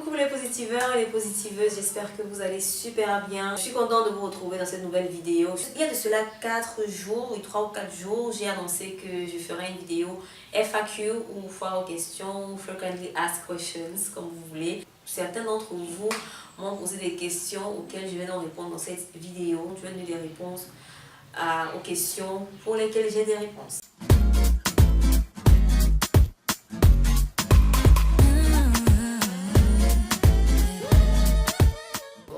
Coucou les positiveurs et les positiveuses, j'espère que vous allez super bien. Je suis contente de vous retrouver dans cette nouvelle vidéo. Il y a de cela 4 jours, 3 ou 4 jours, j'ai annoncé que je ferai une vidéo FAQ ou foire aux questions, ou Frequently Asked Questions, comme vous voulez. Certains d'entre vous m'ont posé des questions auxquelles je vais donc répondre dans cette vidéo. Je vais donner des réponses aux questions pour lesquelles j'ai des réponses.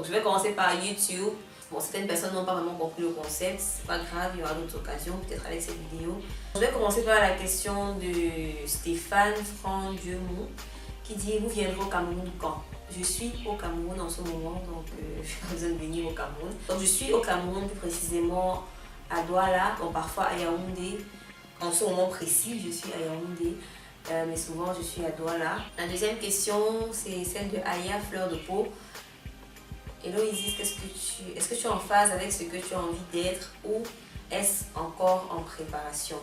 Je vais commencer par YouTube. Bon, certaines personnes n'ont pas vraiment compris le concept, c'est pas grave, il y aura d'autres occasions, peut-être avec cette vidéo. Je vais commencer par la question de Stéphane Franc-Dieu-Mou qui dit: vous viendrez au Cameroun quand? Je suis au Cameroun en ce moment, donc je n'ai pas besoin de venir au Cameroun. Donc je suis au Cameroun, plus précisément à Douala, donc parfois à Yaoundé. En ce moment précis, je suis à Yaoundé, mais souvent je suis à Douala. La deuxième question, c'est celle de Aya Fleur de Peau. Hello Isis, est-ce que tu es en phase avec ce que tu as envie d'être ou est-ce encore en préparation?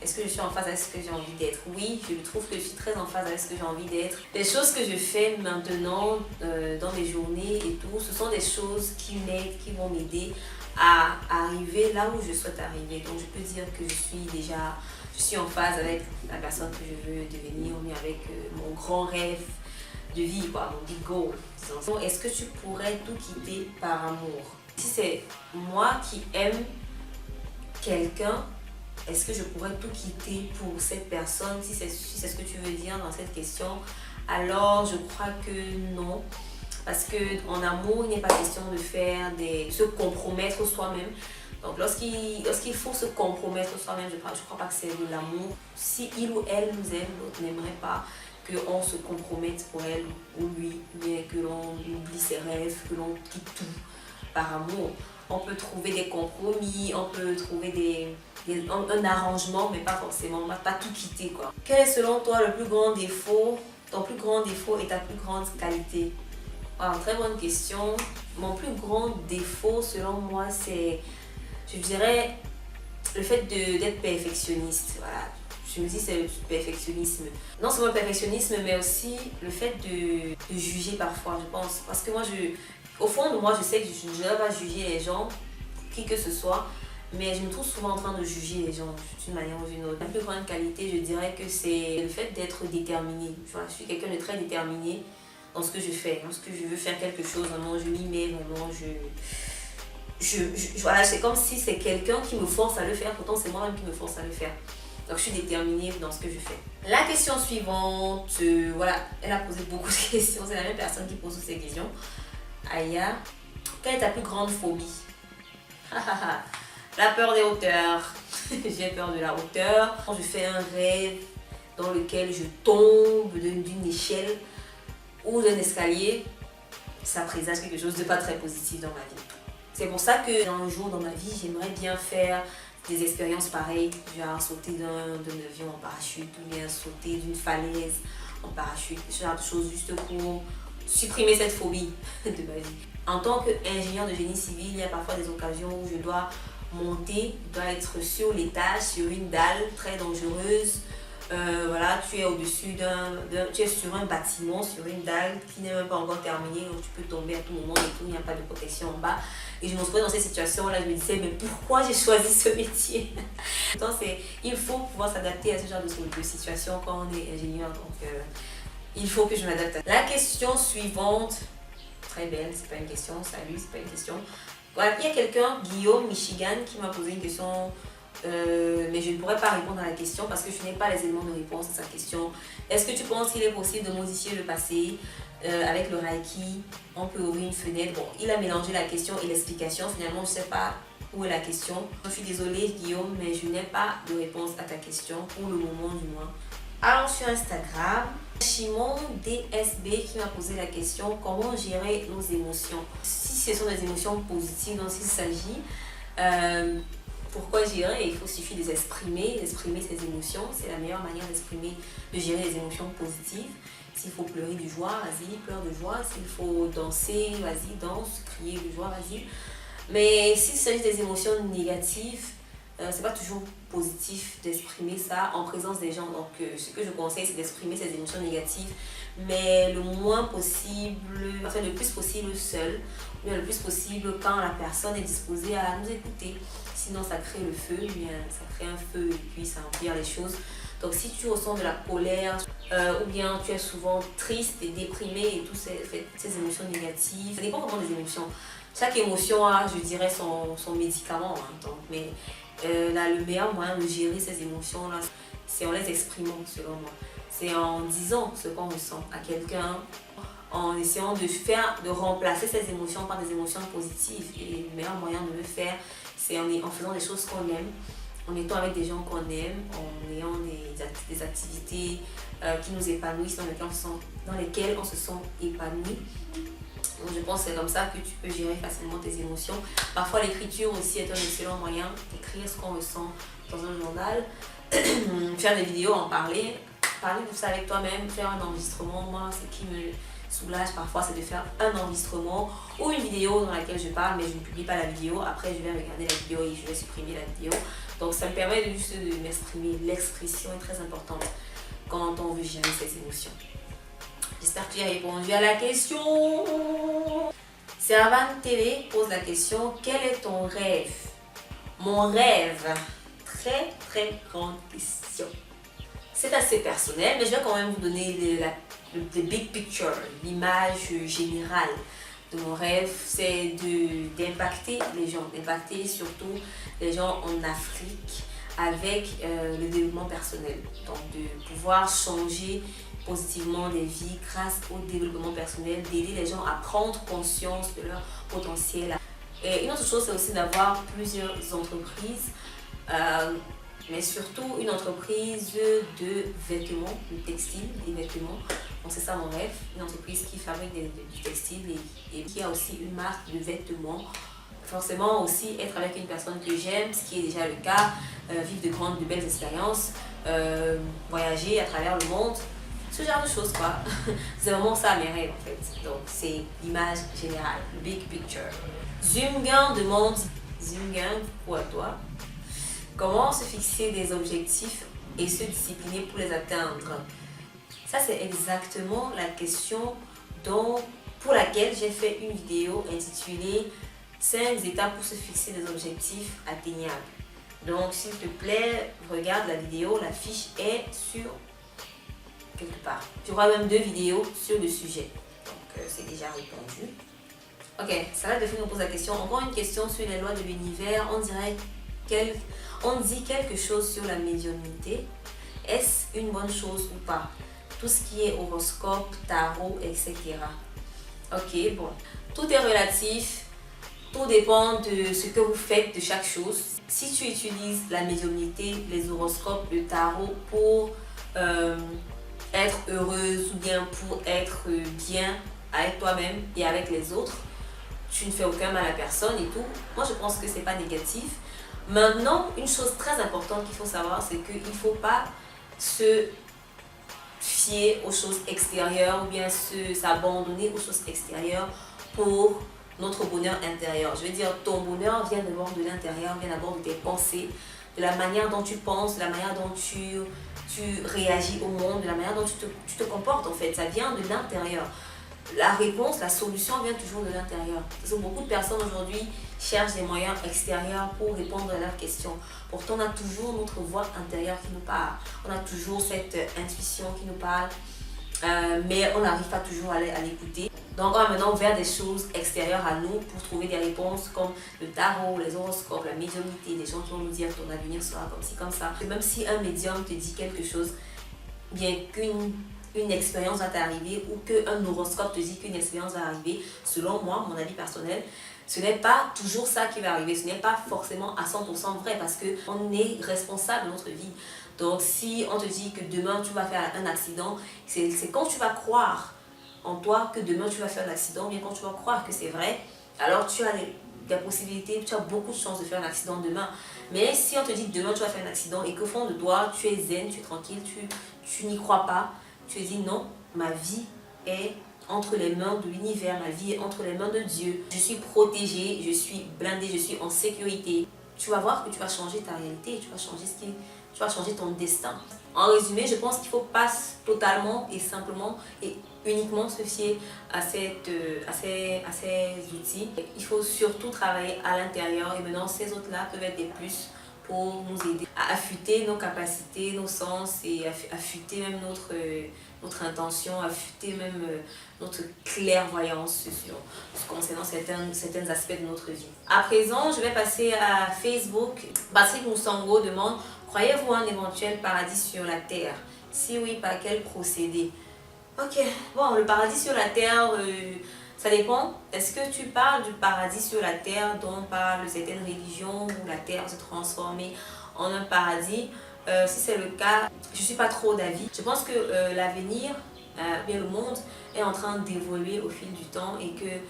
Est-ce que je suis en phase avec ce que j'ai envie d'être? Oui, je trouve que je suis très en phase avec ce que j'ai envie d'être. Les choses que je fais maintenant dans mes journées et tout, ce sont des choses qui m'aident, qui vont m'aider à arriver là où je souhaite arriver. Donc je peux dire que je suis en phase avec la personne que je veux devenir, mais avec mon grand rêve de vie, quoi, mon big goal. Est-ce que tu pourrais tout quitter par amour? Si c'est moi qui aime quelqu'un, est-ce que je pourrais tout quitter pour cette personne? Si c'est ce que tu veux dire dans cette question, alors je crois que non. Parce qu'en amour, il n'est pas question de se compromettre soi-même. Donc lorsqu'il faut se compromettre soi-même, je crois pas que c'est de l'amour. Si il ou elle nous aime, l'autre n'aimerait pas qu'on se compromette pour elle ou lui, mais que l'on oublie ses rêves, que l'on quitte tout par amour. On peut trouver des compromis, on peut trouver un arrangement, mais pas forcément, on va pas tout quitter, quoi. Quel est selon toi le plus grand défaut, ton plus grand défaut et ta plus grande qualité? Wow, très bonne question. Mon plus grand défaut selon moi, c'est, je dirais, le fait d'être perfectionniste. Voilà. Je me dis c'est le perfectionnisme. Non seulement le perfectionnisme, mais aussi le fait de juger parfois, je pense. Parce que moi, au fond de moi, je sais que je ne devrais pas juger les gens, qui que ce soit, mais je me trouve souvent en train de juger les gens d'une manière ou d'une autre. La plus grande qualité, je dirais que c'est le fait d'être déterminé. Je suis quelqu'un de très déterminé dans ce que je fais. Lorsque je veux faire quelque chose, vraiment, je m'y mets, vraiment, voilà, c'est comme si c'est quelqu'un qui me force à le faire, pourtant c'est moi-même qui me force à le faire. Donc je suis déterminée dans ce que je fais. La question suivante, voilà, elle a posé beaucoup de questions, c'est la même personne qui pose toutes ces questions. Aya, quelle est ta plus grande phobie? La peur des hauteurs. J'ai peur de la hauteur. Quand je fais un rêve dans lequel je tombe d'une échelle ou d'un escalier, ça présage quelque chose de pas très positif dans ma vie. C'est pour ça que un jour dans ma vie, j'aimerais bien faire des expériences pareilles, genre sauter d'un avion en parachute ou bien sauter d'une falaise en parachute, ce genre de choses juste pour supprimer cette phobie de ma vie. En tant qu'ingénieur de génie civil, il y a parfois des occasions où je dois monter, je dois être sur l'étage, sur une dalle très dangereuse. Voilà, tu es au-dessus tu es sur un bâtiment, sur une dalle qui n'est même pas encore terminée, donc tu peux tomber à tout moment et tout, il n'y a pas de protection en bas. Et je me trouvais dans cette situation-là, je me disais, mais pourquoi j'ai choisi ce métier? Donc il faut pouvoir s'adapter à ce genre de situation quand on est ingénieur, donc il faut que je m'adapte. La question suivante, très belle, c'est pas une question, salut, c'est pas une question. Voilà, il y a quelqu'un, Guillaume Michigan, qui m'a posé une question. Mais je ne pourrais pas répondre à la question parce que je n'ai pas les éléments de réponse à sa question. Est-ce que tu penses qu'il est possible de modifier le passé avec le Reiki? On peut ouvrir une fenêtre. Bon, il a mélangé la question et l'explication. Finalement, je ne sais pas où est la question. Je suis désolée, Guillaume, mais je n'ai pas de réponse à ta question, pour le moment du moins. Allons sur Instagram. Chimon DSB qui m'a posé la question: comment gérer nos émotions? Si ce sont des émotions positives dont il s'agit, pourquoi gérer? Il suffit de s'exprimer ses émotions. C'est la meilleure manière de gérer les émotions positives. S'il faut pleurer de joie, vas-y, pleure de joie. S'il faut danser, vas-y, danse, crier de joie, vas-y. Mais s'il s'agit des émotions négatives, c'est pas toujours positif d'exprimer ça en présence des gens. Donc ce que je conseille, c'est d'exprimer ces émotions négatives, mais le moins possible, enfin le plus possible seul, ou bien le plus possible quand la personne est disposée à nous écouter. Sinon ça crée le feu, bien ça crée un feu et puis ça empire les choses. Donc si tu ressens de la colère ou bien tu es souvent triste et déprimé et toutes ces émotions négatives, ça dépend vraiment des émotions. Chaque émotion a, je dirais, son médicament. Hein, donc, mais là, le meilleur moyen de gérer ces émotions-là, c'est en les exprimant, selon moi. C'est en disant ce qu'on ressent à quelqu'un, en essayant de remplacer ces émotions par des émotions positives. Et le meilleur moyen de le faire, c'est en faisant des choses qu'on aime, en étant avec des gens qu'on aime, en ayant des activités qui nous épanouissent, dans lesquelles on se sent épanoui. Donc je pense que c'est comme ça que tu peux gérer facilement tes émotions. Parfois l'écriture aussi est un excellent moyen d'écrire ce qu'on ressent dans un journal, faire des vidéos, en parler de ça avec toi-même, faire un enregistrement. Moi, ce qui me soulage parfois, c'est de faire un enregistrement ou une vidéo dans laquelle je parle, mais je ne publie pas la vidéo. Après, je vais regarder la vidéo et je vais supprimer la vidéo. Donc ça me permet juste de m'exprimer. L'expression est très importante quand on veut gérer ses émotions. J'espère que tu as répondu à la question. Servane TV pose la question: quel est ton rêve? Mon rêve, très très grande question. C'est assez personnel, mais je vais quand même vous donner le big picture, l'image générale de mon rêve. C'est d'impacter les gens, d'impacter surtout les gens en Afrique avec le développement personnel. Donc de pouvoir changer positivement des vies grâce au développement personnel, d'aider les gens à prendre conscience de leur potentiel. Et une autre chose, c'est aussi d'avoir plusieurs entreprises, mais surtout une entreprise de vêtements, de textile, des vêtements. Donc c'est ça mon rêve, une entreprise qui fabrique du textile et qui a aussi une marque de vêtements. Forcément aussi être avec une personne que j'aime, ce qui est déjà le cas, vivre de belles expériences, voyager à travers le monde. Ce genre de choses quoi. C'est vraiment ça mes rêves en fait. Donc c'est l'image générale, le big picture. Zumgang demande, Zumgang, pour toi, comment se fixer des objectifs et se discipliner pour les atteindre? Ça c'est exactement la question pour laquelle j'ai fait une vidéo intitulée 5 étapes pour se fixer des objectifs atteignables. Donc s'il te plaît, regarde la vidéo, la fiche est sur quelque part. Tu auras même 2 vidéos sur le sujet. Donc c'est déjà répondu. Ok, Salade de Fille nous pose la question. Encore une question sur les lois de l'univers. On dit quelque chose sur la médiumnité. Est-ce une bonne chose ou pas? Tout ce qui est horoscope, tarot, etc. Ok, bon. Tout est relatif. Tout dépend de ce que vous faites de chaque chose. Si tu utilises la médiumnité, les horoscopes, le tarot pour être heureuse ou bien pour être bien avec toi-même et avec les autres, tu ne fais aucun mal à personne et tout. Moi, je pense que c'est pas négatif. Maintenant, une chose très importante qu'il faut savoir, c'est qu'il ne faut pas se fier aux choses extérieures ou bien s'abandonner aux choses extérieures pour notre bonheur intérieur. Je veux dire, ton bonheur vient d'abord de l'intérieur, vient d'abord de tes pensées, de la manière dont tu penses, de la manière dont tu réagis au monde, de la manière dont tu te comportes en fait. Ça vient de l'intérieur. La réponse, la solution vient toujours de l'intérieur. Parce que beaucoup de personnes aujourd'hui cherchent des moyens extérieurs pour répondre à leurs questions. Pourtant, on a toujours notre voix intérieure qui nous parle. On a toujours cette intuition qui nous parle, mais on n'arrive pas toujours à l'écouter. Donc on va maintenant vers des choses extérieures à nous pour trouver des réponses comme le tarot, les horoscopes, la médiumnité, des gens qui vont nous dire que ton avenir sera comme ci, comme ça. Et même si un médium te dit quelque chose, bien qu'une expérience va t'arriver ou qu'un horoscope te dit qu'une expérience va arriver, selon moi, mon avis personnel, ce n'est pas toujours ça qui va arriver. Ce n'est pas forcément à 100% vrai parce qu'on est responsable de notre vie. Donc si on te dit que demain tu vas faire un accident, c'est quand tu vas croire en toi que demain tu vas faire un accident, bien quand tu vas croire que c'est vrai, alors tu as des possibilités, tu as beaucoup de chances de faire un accident demain. Mais si on te dit que demain tu vas faire un accident et qu'au fond de toi tu es zen, tu es tranquille, tu n'y crois pas, tu te dis non, ma vie est entre les mains de l'univers, ma vie est entre les mains de Dieu, je suis protégée, je suis blindée, je suis en sécurité. tu vas voir que tu vas changer ta réalité, tu vas changer ton destin. En résumé, je pense qu'il ne faut pas totalement et simplement et uniquement se fier à ces outils. Il faut surtout travailler à l'intérieur et maintenant ces autres-là peuvent être des plus pour nous aider à affûter nos capacités, nos sens et affûter même notre intention, affûter même notre clairvoyance concernant certains aspects de notre vie. À présent, je vais passer à Facebook. Patrick Moussango demande: croyez-vous à un éventuel paradis sur la terre? Si oui, par quel procédé? Ok, bon, le paradis sur la terre, ça dépend. Est-ce que tu parles du paradis sur la terre dont parlent certaines religions où la terre se transformer en un paradis? Si c'est le cas, je ne suis pas trop d'avis. Je pense que l'avenir, bien le monde, est en train d'évoluer au fil du temps et que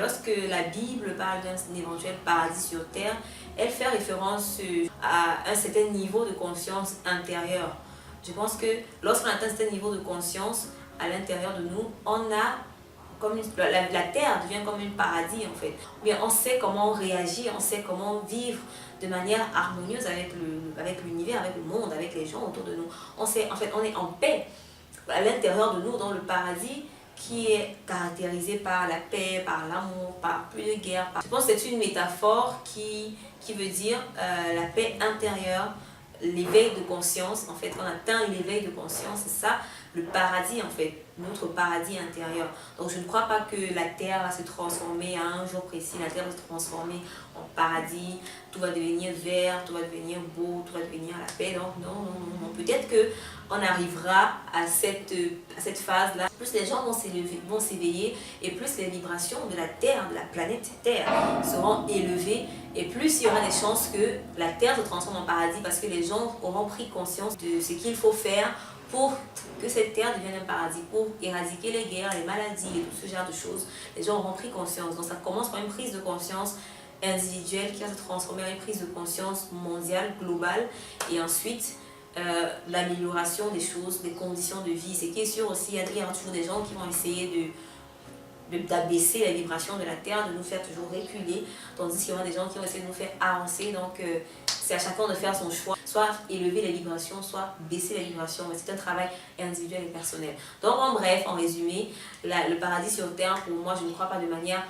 lorsque la Bible parle d'un éventuel paradis sur terre, elle fait référence à un certain niveau de conscience intérieure. Je pense que lorsqu'on atteint un certain niveau de conscience à l'intérieur de nous, on a comme la terre devient comme un paradis en fait. Mais on sait comment réagir, on sait comment vivre de manière harmonieuse avec l'univers, avec le monde, avec les gens autour de nous. On sait, en fait, on est en paix à l'intérieur de nous dans le paradis qui est caractérisé par la paix, par l'amour, par plus de guerre. Je pense que c'est une métaphore qui veut dire la paix intérieure, l'éveil de conscience. En fait, on atteint l'éveil de conscience, c'est ça le paradis en fait, notre paradis intérieur. Donc je ne crois pas que la terre va se transformer à un jour précis, la terre va se transformer en paradis, tout va devenir vert, tout va devenir beau, tout va devenir la paix. Donc non. Peut-être qu'on arrivera à cette phase-là. Plus les gens vont s'éveiller et plus les vibrations de la terre, de la planète Terre seront élevées et plus il y aura des chances que la terre se transforme en paradis parce que les gens auront pris conscience de ce qu'il faut faire pour que cette terre devienne un paradis, pour éradiquer les guerres, les maladies et tout ce genre de choses. Les gens auront pris conscience. Donc ça commence par une prise de conscience individuelle qui va se transformer en une prise de conscience mondiale, globale. Et ensuite, l'amélioration des choses, des conditions de vie. Ce qui est sûr aussi, il y aura toujours des gens qui vont essayer d'abaisser les vibrations de la terre, de nous faire toujours reculer, tandis qu'il y aura des gens qui vont essayer de nous faire avancer. Donc c'est à chacun de faire son choix, soit élever les vibrations, soit baisser les vibrations, mais c'est un travail individuel et personnel. Donc en bref, en résumé, le paradis sur terre, pour moi, je ne crois pas de manière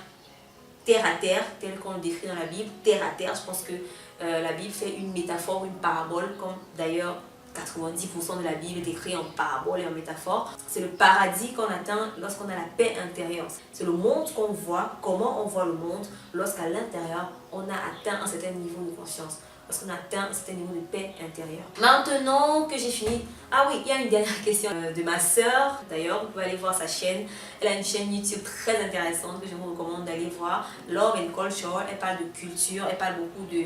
terre à terre, tel qu'on le décrit dans la Bible. Terre à terre, je pense que la Bible fait une métaphore, une parabole, comme d'ailleurs 90% de la Bible est écrite en parabole et en métaphore. C'est le paradis qu'on atteint lorsqu'on a la paix intérieure. C'est le monde qu'on voit, comment on voit le monde lorsqu'à l'intérieur, on a atteint un certain niveau de conscience. Lorsqu'on atteint un certain niveau de paix intérieure. Maintenant que j'ai fini, ah oui, il y a une dernière question de ma sœur. D'ailleurs, vous pouvez aller voir sa chaîne. Elle a une chaîne YouTube très intéressante que je vous recommande d'aller voir. Love and Culture. Elle parle de culture, elle parle beaucoup de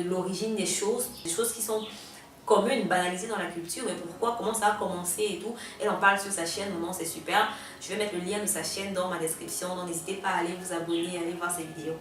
l'origine des choses qui sont communes, banalisées dans la culture, mais pourquoi, comment ça a commencé et tout. Elle en parle sur sa chaîne, vraiment c'est super. Je vais mettre le lien de sa chaîne dans ma description, donc n'hésitez pas à aller vous abonner, à aller voir ses vidéos.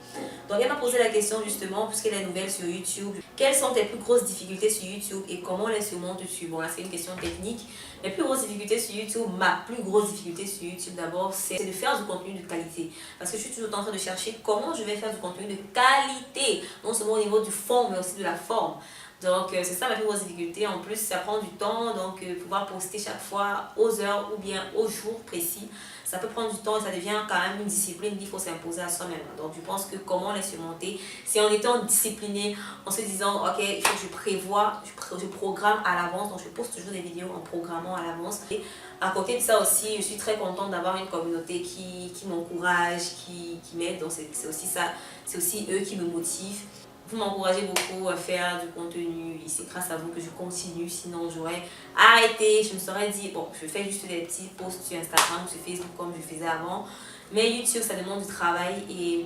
Donc elle m'a posé la question justement, puisqu'elle est nouvelle sur YouTube, quelles sont tes plus grosses difficultés sur YouTube et comment les surmontes-tu? Bon là c'est une question technique. Mes plus grosses difficultés sur YouTube, ma plus grosse difficulté sur YouTube d'abord, c'est de faire du contenu de qualité. Parce que je suis toujours en train de chercher comment je vais faire du contenu de qualité, non seulement au niveau du fond, mais aussi de la forme. Donc c'est ça ma plus grosse difficulté. En plus ça prend du temps, donc pouvoir poster chaque fois aux heures ou bien aux jours précis, ça peut prendre du temps et ça devient quand même une discipline qu'il faut s'imposer à soi-même. Donc je pense que comment les surmonter, c'est en étant discipliné, en se disant ok, il faut que je prévois, je programme à l'avance. Donc je poste toujours des vidéos en programmant à l'avance. Et à côté de ça aussi, je suis très contente d'avoir une communauté qui m'encourage, qui m'aide. Donc c'est aussi ça, c'est aussi eux qui me motivent. Vous m'encouragez beaucoup à faire du contenu et c'est grâce à vous que je continue, sinon j'aurais arrêté, je me serais dit bon, je fais juste des petits posts sur Instagram, sur Facebook comme je faisais avant, mais YouTube ça demande du travail et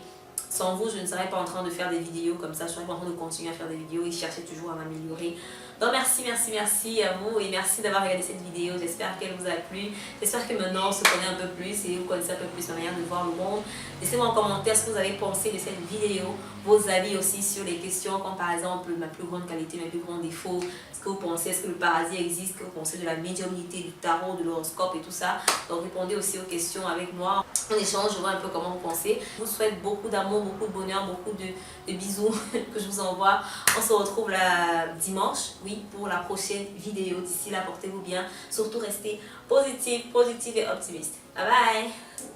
sans vous je ne serais pas en train de faire des vidéos comme ça, je serais pas en train de continuer à faire des vidéos et chercher toujours à m'améliorer. Donc merci à vous et merci d'avoir regardé cette vidéo. J'espère qu'elle vous a plu. J'espère que maintenant on se connaît un peu plus et vous connaissez un peu plus ma manière de voir le monde. Laissez-moi en commentaire ce que vous avez pensé de cette vidéo, vos avis aussi sur les questions comme par exemple ma plus grande qualité, mes plus grands défauts. Ce que vous pensez, est-ce que le paradis existe, que vous pensez de la médiumnité, du tarot, de l'horoscope et tout ça. Donc répondez aussi aux questions avec moi. On échange, je vois un peu comment vous pensez. Je vous souhaite beaucoup d'amour, beaucoup de bonheur, beaucoup de bisous que je vous envoie. On se retrouve dimanche, oui, pour la prochaine vidéo. D'ici là, portez-vous bien. Surtout restez positif et optimiste. Bye bye.